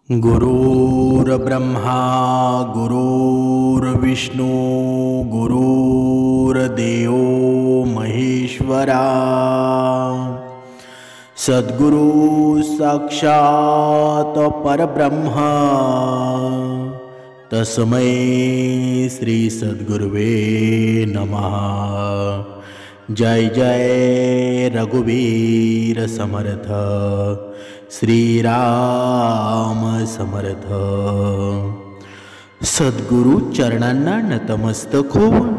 गुरुर्ब्रह्मा गुरुर्विष्णू गुरुर्देव महेश्वरा सद्गुरु साक्षात परब्रह्म तस्मै श्री सद्गुरुवे नमः। जय जय रघुवीर समर्थ श्रीराम समर्थ। सद्गुरु चरणांना नतमस्तक होऊन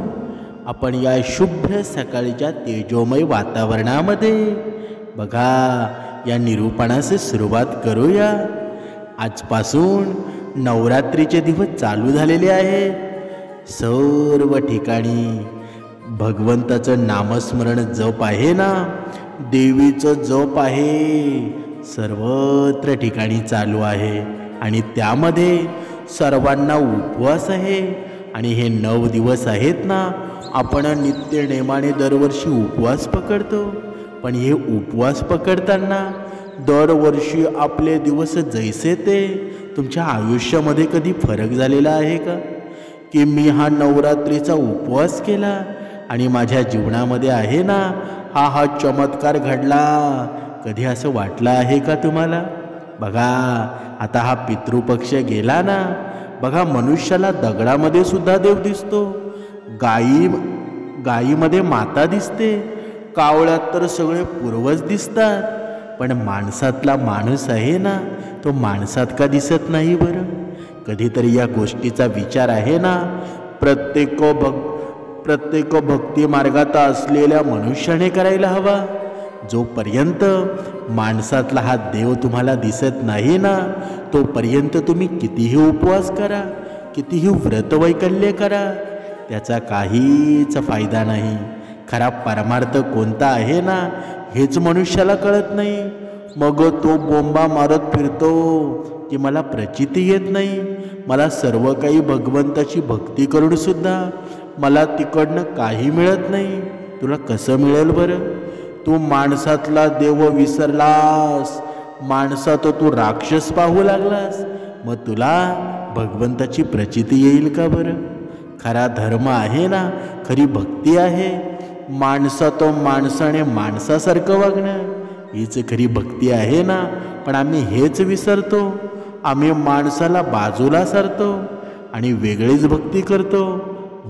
आपण या शुभ्र सकाळच्या तेजोमय वातावरणामध्ये बघा या निरूपणास सुरुवात करूया। आजपासून नवरात्रीचे दिवस चालू झालेले आहेत। सर्व ठिकाणी भगवंताचं नामस्मरण जप आहे ना, देवीचं जप आहे, सर्वत्र ठिकाणी चालू आहे आणि त्यामध्ये सर्वांना उपवास आहे। आणि हे 9 दिवस आहेत ना, आपण नित्य नेमाने दरवर्षी उपवास पकडतो, पण हे उपवास पकडताना दरवर्षी आपले दिवस जैसे ते तुमच्या आयुष्यामध्ये कधी फरक झालेला आहे का? की मी हा नवरात्रीचा उपवास केला आणि माझ्या जीवनामध्ये आहे ना हा चमत्कार घडला, कधी असं वाटलं आहे का तुम्हाला? बघा आता हा पितृपक्ष गेला ना, बघा मनुष्याला दगडामध्ये सुद्धा देव दिसतो, गायीमध्ये माता दिसते, कावळ्यात तर सगळे पूर्वज दिसतात, पण माणसातला माणूस आहे ना, तो माणसात का दिसत नाही बरं? कधीतरी या गोष्टीचा विचार आहे ना? प्रत्येक भक्ती मार्गात असलेल्या मनुष्याने करायला हवा। जोपर्यंत माणसातला हा देव तुम्हाला दिसत नाही ना, तोपर्यंत तुम्ही कितीही उपवास करा, कितीही व्रतवैकल्य करा, त्याचा काहीच फायदा नाही। खरा परमार्थ कोणता आहे ना, हेच मनुष्याला कळत नाही। मग तो बोंबा मारत फिरतो की मला प्रचिती येत नाही, मला सर्व काही भगवंताची भक्ती करून सुद्धा मला तिकडनं काही मिळत नाही। तुला कसं मिळेल बरं? तू माणसातला देव विसरलास, माणसात तू राक्षस पाहू लागलास, मग तुला भगवंताची प्रचिती येईल का बरं? खरा धर्म आहे ना, खरी भक्ती आहे माणसात माणसाने माणसासारखं वागणं, हीच खरी भक्ती आहे ना। पण आम्ही हेच विसरतो, आम्ही माणसाला बाजूला सारतो आणि वेगळीच भक्ती करतो।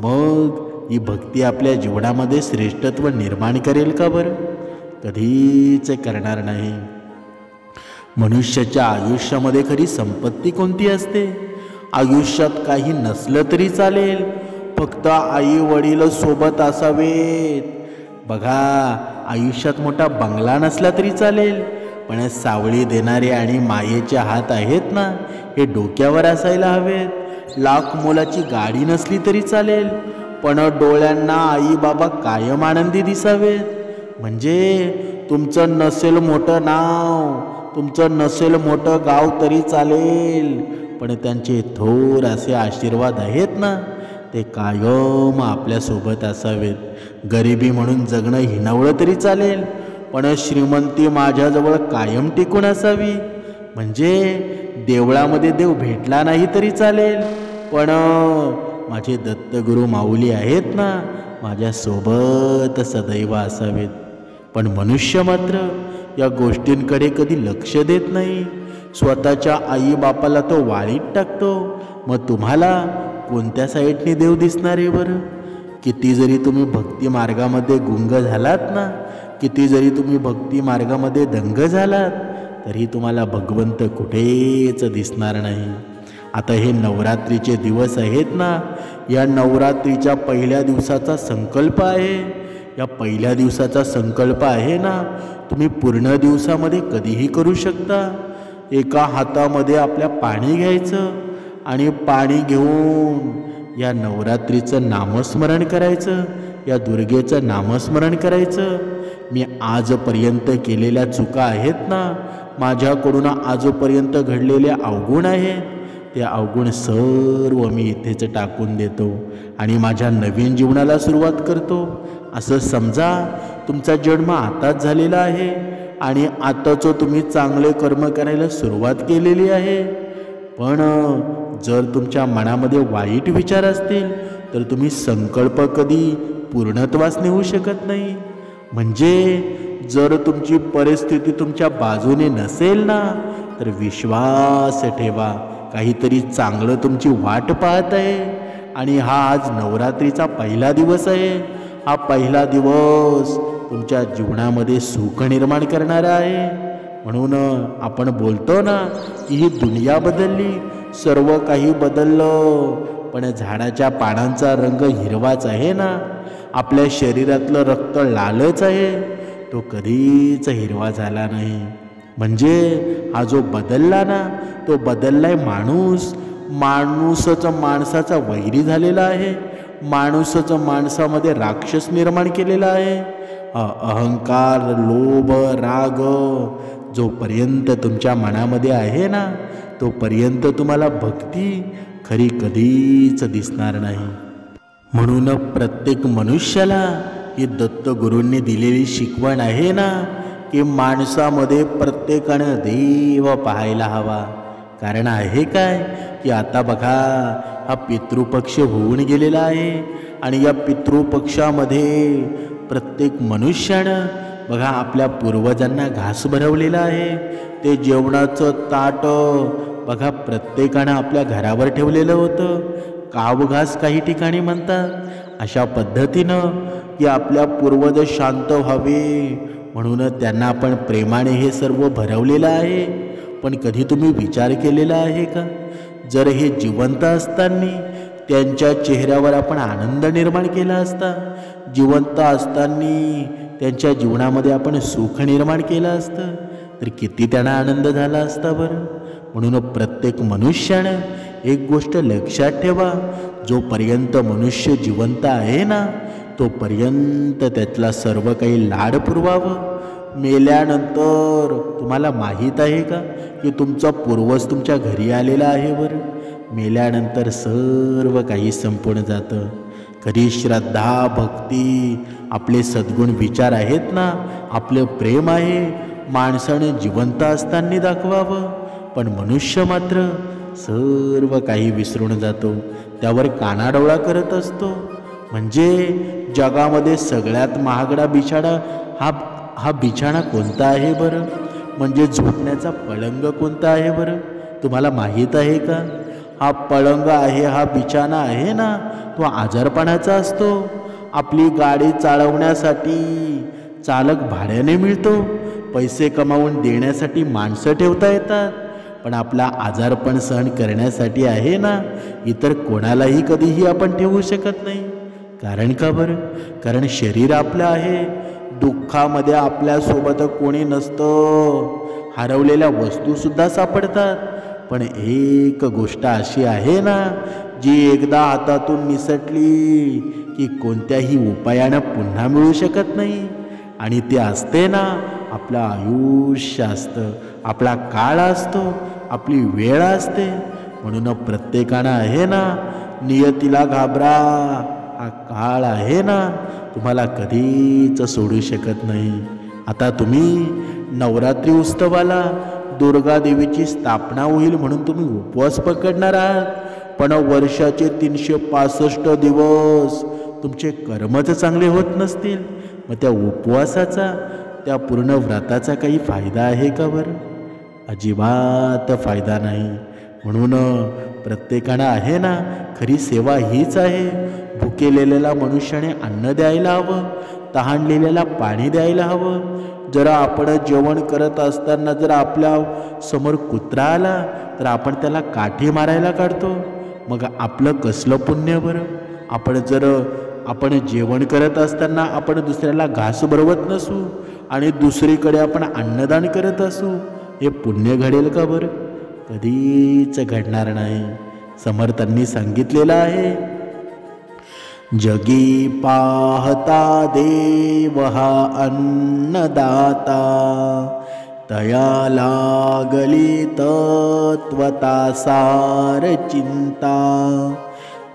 मग ही भक्ती आपल्या जीवनामध्ये श्रेष्ठत्व निर्माण करेल का बरं? कधीच करणार नाही। मनुष्याच्या आयुष्यामध्ये खरी संपत्ती कोणती असते? आयुष्यात काही नसलं तरी चालेल, फक्त आई वडील सोबत असावेत। बघा आयुष्यात मोठा बंगला नसला तरी चालेल, पण सावळी देणारे आणि मायेचे हात आहेत ना, हे डोक्यावर असायला हवेत। लाख मोलाची गाडी नसली तरी चालेल, पण डोळ्यांना आई बाबा कायम आनंदी दिसावेत। म्हणजे तुमचं नसेल मोठं नाव, तुमचं नसेल मोठं गाव तरी चालेल, पण त्यांचे थोर असे आशीर्वाद आहेत ना, ते कायम आपल्यासोबत असावेत। गरिबी म्हणून जगणं हिणवलं तरी चालेल, पण श्रीमंती माझ्याजवळ कायम टिकून असावी। म्हणजे देवळामध्ये देव भेटला नाही तरी चालेल, पण माझे दत्तगुरु माऊली आहेत ना, माझ्यासोबत सदैव असावेत। पण मनुष्य मात्र या गोष्टींकडे कधी लक्ष देत नाही, स्वतःच्या आई बापाला तो वाळीत टाकतो। मग तुम्हाला कोणत्या साईडने देव दिसणार आहे बरं? किती जरी तुम्ही भक्ती मार्गामध्ये गुंग झालात ना, किती जरी तुम्ही भक्ती मार्गामध्ये दंग झालात, तरी तुम्हाला भगवंत कुठेच दिसणार नाही। आता हे नवरात्रीचे दिवस आहेत ना, या नवरात्रीच्या पहिल्या दिवसाचा संकल्प आहे, या पहिल्या दिवसाचा संकल्प आहे ना, तुम्ही पूर्ण दिवसामध्ये कधीही करू शकता। एका हातामध्ये आपल्या पाणी घ्यायचं आणि पाणी घेऊन या नवरात्रीचं नामस्मरण करायचं, या दुर्गेचं नामस्मरण करायचं। मी आजपर्यंत केलेल्या चुका आहेत ना, माझ्याकडून आजपर्यंत घडलेले अवगुण आहेत, ते अवगुण सर्व मी इथेच टाकून देतो आणि माझ्या नवीन जीवनाला सुरुवात करतो। असं समजा तुमचा जन्म आताच झालेला आहे आणि आताच तुम्ही चांगले कर्म करायला सुरुवात केलेली आहे। पण जर तुमच्या मनामध्ये वाईट विचार असतील तर तुम्ही संकल्प कधी पूर्णत्वास नेऊ शकत नाही. म्हणजे जर तुमची परिस्थिती तुमच्या बाजूने नसेल ना तर विश्वास ठेवा, काहीतरी चांगलं तुमची वाट पाहत आहे. आणि हा आज नवरात्रीचा पहिला दिवस आहे. हा पहिला दिवस तुमच्या जीवनामध्ये सुख निर्माण करणारा आहे. म्हणून आपण बोलतो ना की ही दुनिया बदलली, सर्व काही बदललं, पण झाडाच्या पानांचा रंग हिरवाच आहे ना. आपल्या शरीरातलं रक्त लालच आहे, तो कधीच हिरवा झाला नाही. म्हणजे हा जो बदलला ना तो बदललाय माणूस. माणूसच माणसाचा वैरी झालेला आहे. माणूसच माणसामध्ये राक्षस निर्माण केलेला आहे. अहंकार, लोभ, राग जोपर्यंत तुमच्या मनामध्ये आहे ना तोपर्यंत तुम्हाला भक्ती खरी कधीच दिसणार नाही. म्हणून प्रत्येक मनुष्याला ही दत्तगुरूंनी दिलेली शिकवण आहे ना की माणसामध्ये प्रत्येकानं देव पाहायला हवा. कारण आहे काय की आता बघा हा पितृपक्ष होऊन गेलेला आहे आणि या पितृपक्षामध्ये प्रत्येक मनुष्यानं बघा आपल्या पूर्वजांना घास भरवलेला आहे. ते जेवणाचं ताट बघा प्रत्येकानं आपल्या घरावर ठेवलेलं होतं. कावघास काही ठिकाणी म्हणतात. अशा पद्धतीनं की आपल्या पूर्वज शांत व्हावे म्हणून त्यांना आपण प्रेमाने हे सर्व भरवलेलं आहे. पण कधी तुम्ही विचार केलेला आहे का, जर हे जिवंत असताना त्यांच्या चेहऱ्यावर आपण आनंद निर्माण केला असता, जिवंत असताना त्यांच्या जीवनामध्ये आपण सुख निर्माण केलं असतं तर किती त्यांना आनंद झाला असता बरं. म्हणून प्रत्येक मनुष्यानं एक गोष्ट लक्षात ठेवा, जोपर्यंत मनुष्य जिवंत आहे ना तोपर्यंत त्यातला सर्व काही लाड पुरवावं. मेल्यानंतर तुम्हाला माहीत आहे का की तुमचा पूर्वज तुमच्या घरी आलेला आहे बरं. मेल्यानंतर सर्व काही संपून जातं. खरी श्रद्धा, भक्ती, आपले सद्गुण विचार आहेत ना, आपलं प्रेम आहे माणसाने जिवंत असताना दाखवावं. पण मनुष्य मात्र सर्व काही विसरून जातो, त्यावर कानाडोळा करत असतो. म्हणजे जगामध्ये सगळ्यात महागडा बिछाडा हा बिछाणा कोणता आहे बरं, म्हणजे झोपण्याचा पलंग कोणता आहे बरं, तुम्हाला माहीत आहे का. हा पलंग आहे, हा बिछाणा आहे ना तो आजारपणाचा असतो. आपली गाडी चालवण्यासाठी चालक भाड्याने मिळतो, पैसे कमावून देण्यासाठी माणसं ठेवता येतात, पण आपला आजारपण सहन करण्यासाठी आहे ना इतर कोणालाही कधीही आपण ठेवू शकत नाही. कारण का बरं, कारण शरीर आपलं आहे. दुःखामध्ये आपल्यासोबत कोणी नसतं, हरवलेल्या वस्तूसुद्धा सापडतात. पण एक गोष्ट अशी आहे ना जी एकदा हातातून निसटली की कोणत्याही उपायानं पुन्हा मिळू शकत नाही. आणि ते असते ना आपलं आयुष्य असतं, आपला काळ असतो, आपली वेळ असते. म्हणून प्रत्येकानं आहे ना नियतीला घाबरा. हा काळ आहे ना तुम्हाला कधीच सोडू शकत नाही. आता तुम्ही नवरात्री उत्सवाला दुर्गा देवीची स्थापना होईल म्हणून तुम्ही उपवास पकडणार आहात, पण वर्षाचे 365 दिवस तुमचे कर्मच चांगले होत नसतील, मग त्या उपवासाचा, त्या पूर्ण व्रताचा काही फायदा आहे का बरं. अजिबात फायदा नाही. म्हणून प्रत्येकानं आहे ना खरी सेवा हीच आहे. भुकेलेल्या मनुष्याने अन्न द्यायला हवं, तहानलेल्याला पाणी द्यायला हवं. जरा आपण जेवण करत असताना जर आपल्या समोर कुत्रा आला तर आपण त्याला काठी मारायला काढतो, मग आपलं कसलं पुण्य बरं. आपण जेवण करत असताना आपण दुसऱ्याला घास भरवत नसू आणि दुसरीकडे आपण अन्नदान करत असू, हे पुण्य घडेल का बरं. कधीच घडणार नाही. समर्थांनी सांगितलेलं आहे, जगी पाहता देव हा अन्नदाता, तया लागली तत्वता सार चिंता,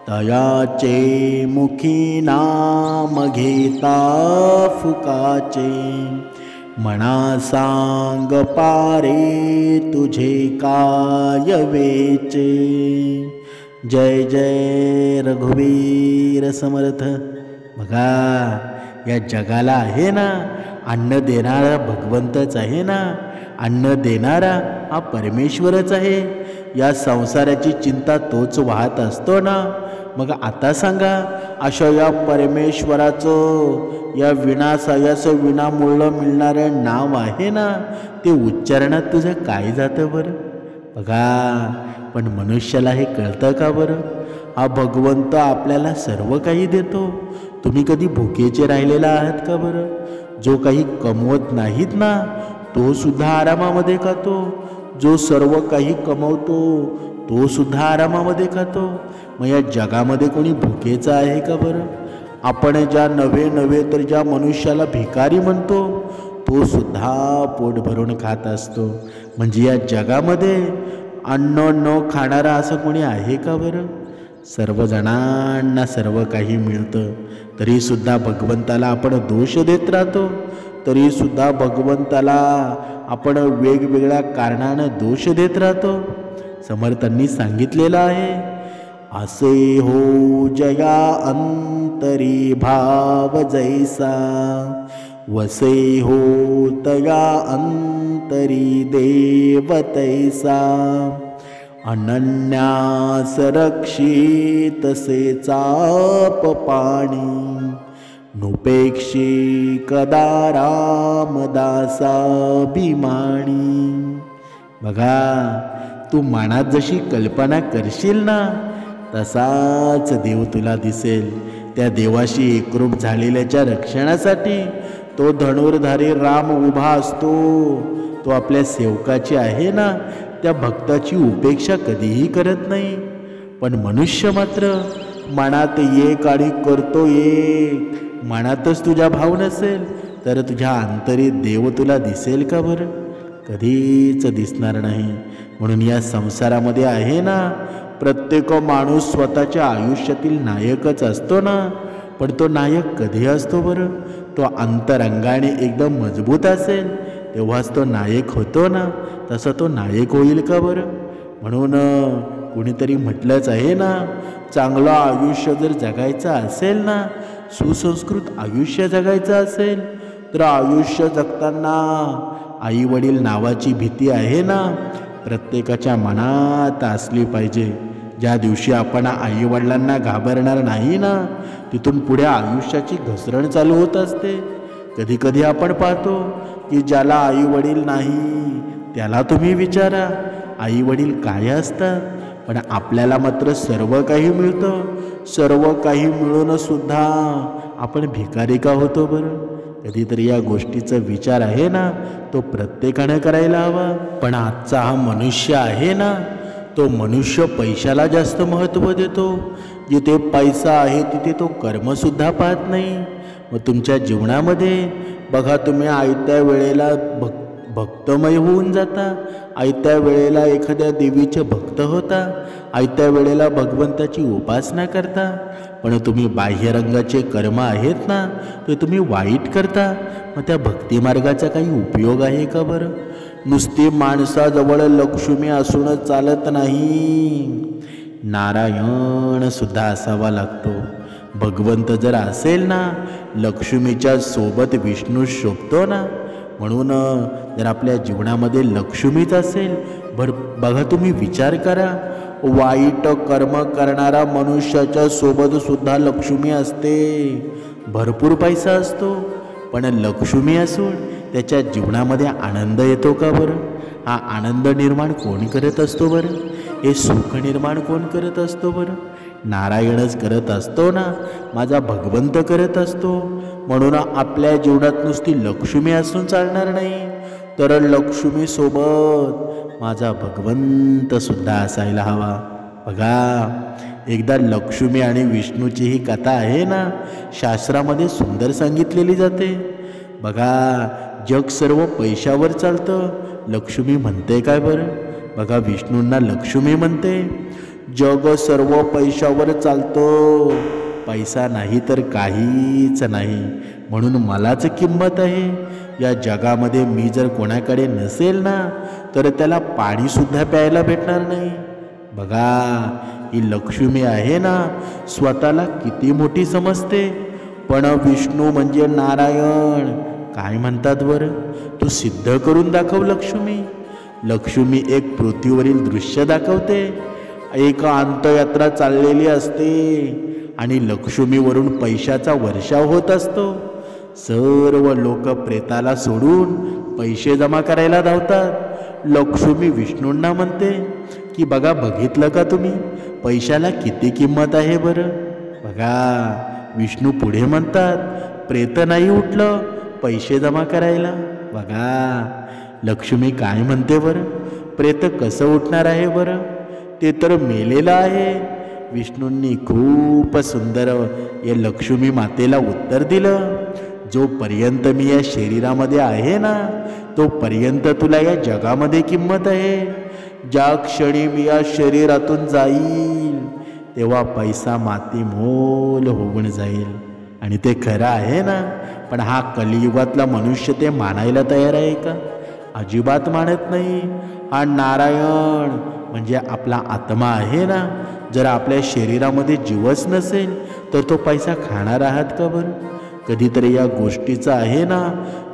तयाचे मुखी नाम घेता फुकाचे, म्हणा सांग पारे तुझे काय वेचे. जय जय रघुवीर समर्थ. बघा या जगाला आहे ना अन्न देणारा भगवंतच आहे ना. अन्न देणारा हा परमेश्वरच आहे. या संसाराची चिंता तोच वाहत असतो ना. मग आता सांगा अशा या परमेश्वराचं या विनासायाचं विनामूल्य मिळणारं नाव आहे ना ते उच्चारणात तुझं काय जातं बरं. बघा पण मनुष्याला हे कळतं का बरं. हा भगवंत आपल्याला सर्व काही देतो. तुम्ही कधी भुकेचे राहिलेला आहात का बरं. जो काही कमवत नाहीत ना तो सुद्धा आरामामध्ये खातो. जो सर्व काही कमवतो तो सुद्धा आरामामध्ये खातो. मग या जगामध्ये कोणी भुकेचा आहे का बरं. आपण ज्या नव्हे तर ज्या मनुष्याला भिकारी म्हणतो तो सुद्धा पोट भरून खात असतो. म्हणजे या जगामध्ये अन्न न खाणारा असं कोणी आहे का बरं. सर्वजणांना सर्व काही मिळतं तरीसुद्धा भगवंताला आपण दोष देत राहतो. तरीसुद्धा भगवंताला आपण वेगवेगळ्या कारणानं दोष देत राहतो. समर्थांनी सांगितलेलं आहे असे हो जया अंतरी भाव जैसा वसे हो तया अंतरी देव तैसा. अनन्यास रक्षित से चाप पाणी नुपेक्षी कदा रामदासा भीमाणी. बघा तू मनात जशी कल्पना करशील ना तसाच देव तुला दिसेल. त्या देवाशी एकरूप झालेल्याच्या रक्षणासाठी तो धनुर्धारी राम उभा असतो. तो आपल्या सेवकाची आहे ना त्या भक्ताची उपेक्षा कधीही करत नाही. पण मनुष्य मात्र मनात एक आणि करतो एक. मनातच तुझ्या भाव नसेल तर तुझ्या अंतरी देव तुला दिसेल का बरं. कधीच दिसणार नाही. म्हणून या संसारामध्ये आहे ना प्रत्येक माणूस स्वतःच्या आयुष्यातील नायकच असतो ना. पण तो नायक कधी असतो बरं. तो अंतरंगाने एकदम मजबूत असेल तेव्हाच तो नायक होतो ना. तसं तो नायक होईल का बरं. म्हणून कुणीतरी म्हटलंच आहे ना चांगलं आयुष्य जर जगायचं असेल ना सुसंस्कृत आयुष्य जगायचं असेल तर आयुष्य जगताना आई वडील नावाची भीती आहे ना प्रत्येकाच्या मनात असली पाहिजे. ज्या दिवशी आपण आई वडिलांना घाबरणार नाही ना तिथून पुढे आयुष्याची घसरण चालू होत असते. कधी कधी आपण पाहतो की ज्याला आई वडील नाही त्याला तुम्ही विचारा आई वडील काय असतात. पण आपल्याला मात्र सर्व काही मिळतं. सर्व काही मिळून सुद्धा आपण भिकारी का होतो बरं. कधीतरी या गोष्टीचा विचार आहे ना तो प्रत्येकाने करायला हवा. पण आजचा हा मनुष्य आहे ना तो मनुष्य पैशाला जास्त महत्त्व देतो. जिथे पैसा आहे तिथे तो कर्मसुद्धा पाहत नाही. मग तुमच्या जीवनामध्ये बघा तुम्ही आयत्या वेळेला भक्तमय होऊन जाता. आयत्या वेळेला एखाद्या देवीचे भक्त होता. आयत्या वेळेला भगवंताची उपासना करता. पण तुम्ही बाह्यरंगाचे कर्म आहेत ना ते तुम्ही वाईट करता. मग त्या भक्तिमार्गाचा काही उपयोग आहे का बरं. नुसती माणसाजवळ लक्ष्मी असून चालत नाही. नारायण सुद्धा असावा लागतो. भगवंत जर असेल ना लक्ष्मीच्या सोबत विष्णू शोभतो ना. म्हणून जर आपल्या जीवनामध्ये लक्ष्मीच असेल बघा तुम्ही विचार करा वाईट कर्म करणारा मनुष्याच्या सोबत सुद्धा लक्ष्मी असते. भरपूर पैसा असतो पण लक्ष्मी असून त्याच्या जीवनामध्ये आनंद येतो का बरं. हा आनंद निर्माण कोण करत असतो बरं. हे सुख निर्माण कोण करत असतो बरं. नारायणच करत असतो ना. माझा भगवंत करत असतो. म्हणून आपल्या जीवनात नुसती लक्ष्मी असून चालणार नाही तर लक्ष्मी सोबत माझा भगवंत सुद्धा असायला हवा. बघा एकदा लक्ष्मी आणि विष्णूची ही कथा आहे ना शास्त्रामध्ये सुंदर सांगितलेली जाते. बघा जग सर्व पैशावर चालतं. लक्ष्मी म्हणते काय बरं. बघा विष्णूंना लक्ष्मी म्हणते जग सर्व पैशावर चालतं पैसा नाही तर काहीच नाही, म्हणून मलाच किंमत आहे. या जगामध्ये मी जर कोणाकडे नसेल ना तर त्याला पाणीसुद्धा प्यायला भेटणार नाही. बघा, ही लक्ष्मी आहे ना, स्वतःला किती मोठी समजते, पण विष्णू म्हणजे नारायण काय म्हणतात बरं? तू सिद्ध करून दाखव लक्ष्मी. लक्ष्मी एक पृथ्वीवरील दृश्य दाखवते. एक अंत्ययात्रा चाललेली असते आणि लक्ष्मीवरून पैशाचा वर्षाव होत असतो. सर्व लोक प्रेताला सोडून पैसे जमा करायला धावतात. लक्ष्मी विष्णूंना म्हणते की बघा, बघितलं का तुम्ही, पैशाला किती किंमत आहे बरं. बघा, विष्णू पुढे म्हणतात, प्रेत नाही उठलं पैसे जमा करायला. बघा, लक्ष्मी काय म्हणते बरं, प्रेत कसं उठणार आहे बरं, ते तर मेलेलं आहे. विष्णूंनी खूप सुंदर या लक्ष्मी मातेला उत्तर दिलं, जोपर्यंत मी या शरीरामध्ये आहे ना तोपर्यंत तुला या जगामध्ये किंमत आहे. ज्या क्षणी मी या शरीरातून जाईल तेव्हा पैसा माती मोल होऊन जाईल. आणि ते खरं आहे ना, पण हा कलियुगातला मनुष्य ते मानायला तयार आहे का? अजिबात मानत नाही. हा नारायण म्हणजे आपला आत्मा आहे ना, जर आपल्या शरीरामध्ये जीवच नसेल तर तो पैसा खाणार आहात का बरं? कधीतरी या गोष्टीचा आहे ना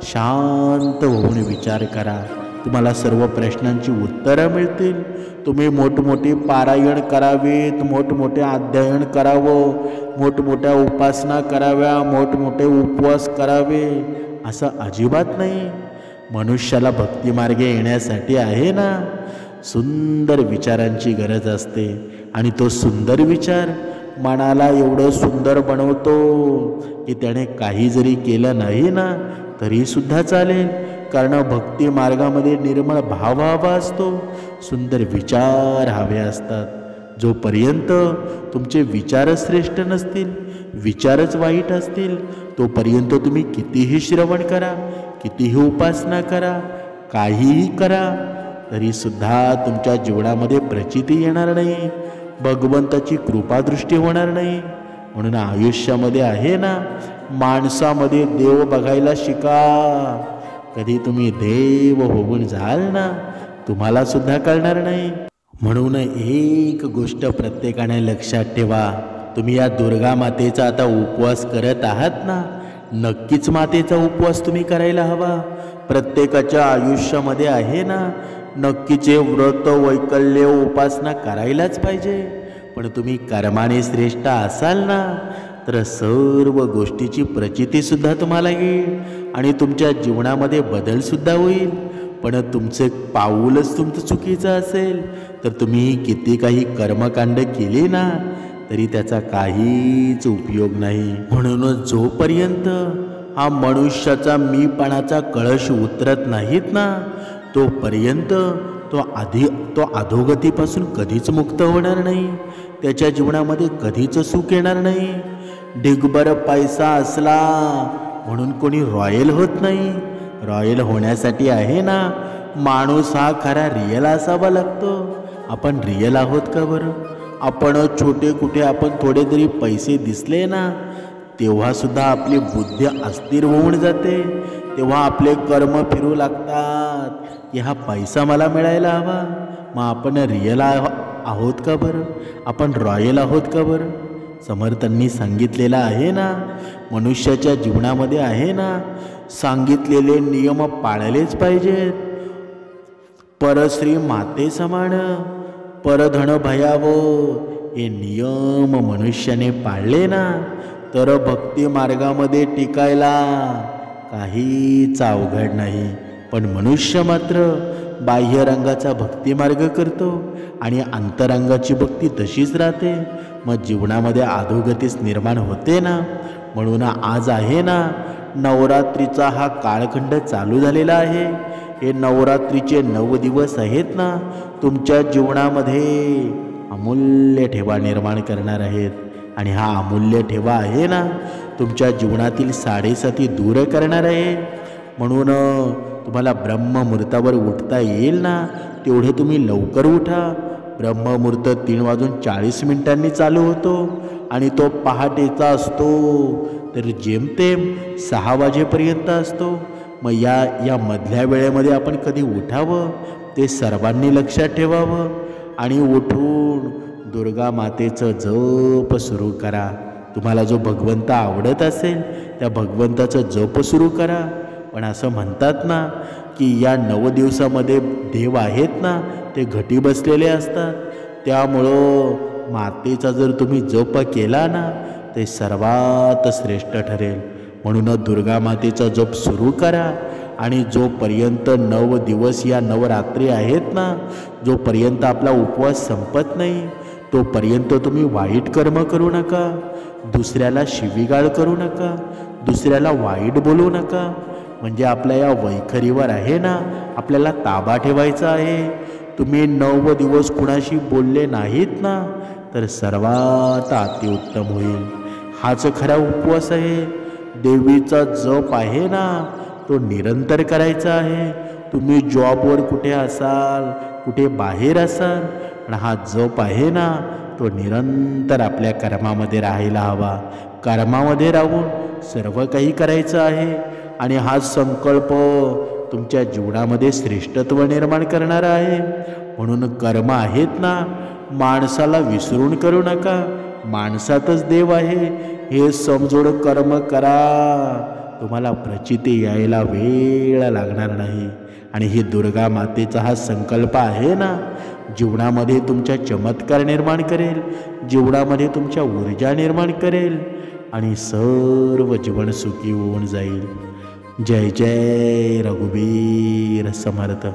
शांत होऊन विचार करा. तुम्हाला सर्व प्रश्नांची उत्तरं मिळतील. तुम्ही मोठमोठे पारायण करावेत, मोठमोठे अध्ययन करावं, मोठमोठ्या उपासना कराव्या, मोठमोठे उपवास करावे असं अजिबात नाही. मनुष्याला भक्तिमार्गे येण्यासाठी आहे ना सुंदर विचारांची गरज असते. आणि तो सुंदर विचार मनाला एवढं सुंदर बनवतो की त्याने काही जरी केलं नाही ना तरीसुद्धा चालेल. कारण भक्ती मार्गामध्ये निर्मळ भाव हवा असतो, सुंदर विचार हवे असतात. जोपर्यंत तुमचे विचारच श्रेष्ठ नसतील, विचारच वाईट असतील, तोपर्यंत तुम्ही कितीही श्रवण करा, कितीही उपासना करा, काहीही करा, तरीसुद्धा तुमच्या जीवनामध्ये प्रचिती येणार नाही, भगवंताची कृपादृष्टी होणार नाही. म्हणून आयुष्यामध्ये आहे ना माणसामध्ये देव बघायला शिका. कधी तुम्ही देव होऊन जाल ना तुम्हाला सुद्धा कळणार नाही. म्हणून एक गोष्ट प्रत्येकाने लक्षात ठेवा, तुम्ही या दुर्गा मातेचा आता उपवास करत आहात ना, नक्कीच मातेचा उपवास तुम्ही करायला हवा. प्रत्येकाच्या आयुष्यामध्ये आहे ना नक्कीच व्रत वैकल्य उपासना करायलाच पाहिजे. पण तुम्ही कर्माने श्रेष्ठ असाल ना तर सर्व गोष्टीची प्रचितीसुद्धा तुम्हाला येईल आणि तुमच्या जीवनामध्ये बदलसुद्धा होईल. पण तुमचे पाऊलच तुमचं चुकीचं असेल तर तुम्ही किती काही कर्मकांड केले ना तरी त्याचा काहीच उपयोग नाही. म्हणून जोपर्यंत हा मनुष्याचा मीपणाचा कळश उतरत नाहीत ना तोपर्यंत तो अधोगतीपासून कधीच मुक्त होणार नाही. त्याच्या जीवनामध्ये कधीच सुख येणार नाही. ढिगभर पैसा असला म्हणून कोणी रॉयल होत नाही. रॉयल होण्यासाठी आहे ना माणूस हा खरा रिअल असावा लागतो. आपण रिअल आहोत का बरं? आपण छोटे कुठे आपण थोडे तरी पैसे दिसले ना तेव्हा सुद्धा आपली बुद्धी अस्थिर होऊन जाते. तेव्हा आपले कर्म फिरू लागतात की हा पैसा मला मिळायला हवा. मग आपण रिअल आहोत का बरं? आपण रॉयल आहोत का बरं? समर्थांनी सांगितलेलं आहे ना मनुष्याच्या जीवनामध्ये आहे ना सांगितलेले नियम पाळलेच पाहिजेत. परश्री माते समान परधन भयावं हे नियम मनुष्याने पाळले ना तर भक्ती मार्गामध्ये टिकायला काहीच अवघड नाही. पण मनुष्य मात्र बाह्य रंगाचा भक्ती मार्ग करतो आणि अंतरंगाची भक्ती तशीच राहते. मग जीवनामध्ये अधोगतीच निर्माण होते ना. म्हणून आज आहे ना नवरात्रीचा हा काळखंड चालू झालेला आहे. हे नवरात्रीचे 9 दिवस आहेत ना तुमच्या जीवनामध्ये अमूल्य ठेवा निर्माण करणार आहेत. आणि हा अमूल्य ठेवा आहे ना तुमच्या जीवनातील साडेसाती दूर करणार आहे. म्हणून तुम्हाला ब्रह्ममुहूर्तावर उठता येईल ना तेवढे तुम्ही लवकर उठा. ब्रह्ममुहूर्त 3:40 चालू होतो आणि तो पहाटेचा असतो तर जेमतेम 6 वाजेपर्यंत असतो. मग या मधल्या वेळेमध्ये आपण कधी उठावं ते सर्वांनी लक्षात ठेवावं आणि उठून दुर्गा मातेचं जप सुरू करा. तुम्हाला जो भगवंत आवडत असेल त्या भगवंताचं जप सुरू करा. पण असं म्हणतात ना की या 9 दिवसामध्ये देव आहेत ना ते घटी बसलेले असतात. त्यामुळं मातेचा जर तुम्ही जप केला ना ते सर्वात श्रेष्ठ ठरेल. म्हणून दुर्गा मातेचा जप सुरू करा आणि जोपर्यंत 9 दिवस या नवरात्री आहेत ना जोपर्यंत आपला उपवास संपत नाही तोपर्यंत तुम्ही वाईट कर्म करू नका, दुसऱ्याला शिवीगाळ करू नका, दुसऱ्याला वाईट बोलू नका. म्हणजे आपल्या या वैखरीवर आहे ना आपल्याला ताबा ठेवायचा आहे. तुम्ही 9 दिवस कुणाशी बोलले नाहीत ना तर सर्वात अतिउत्तम होईल. हाच खरा उपवास आहे. देवीचा जप आहे ना तो निरंतर करायचा आहे. तुम्ही जॉबवर कुठे असाल कुठे बाहेर असाल पण हा जप आहे ना तो निरंतर आपल्या कर्मामध्ये राहायला हवा. कर्मामध्ये राहून सर्व काही करायचं आहे आणि हा संकल्प तुमच्या जीवनामध्ये श्रेष्ठत्व निर्माण करणारा आहे. म्हणून कर्म आहेत ना माणसाला विसरून करू नका. माणसातच देव आहे हे समजून कर्म करा. तुम्हाला प्रचिती यायला वेळ लागणार नाही. आणि ही दुर्गा मातेचा हा संकल्प आहे ना जीवनामध्ये तुमच्या चमत्कार निर्माण करेल, जीवनामध्ये तुमच्या ऊर्जा निर्माण करेल आणि सर्व जीवन सुखी होऊन जाईल. जय जय रघुवीर समर्थ.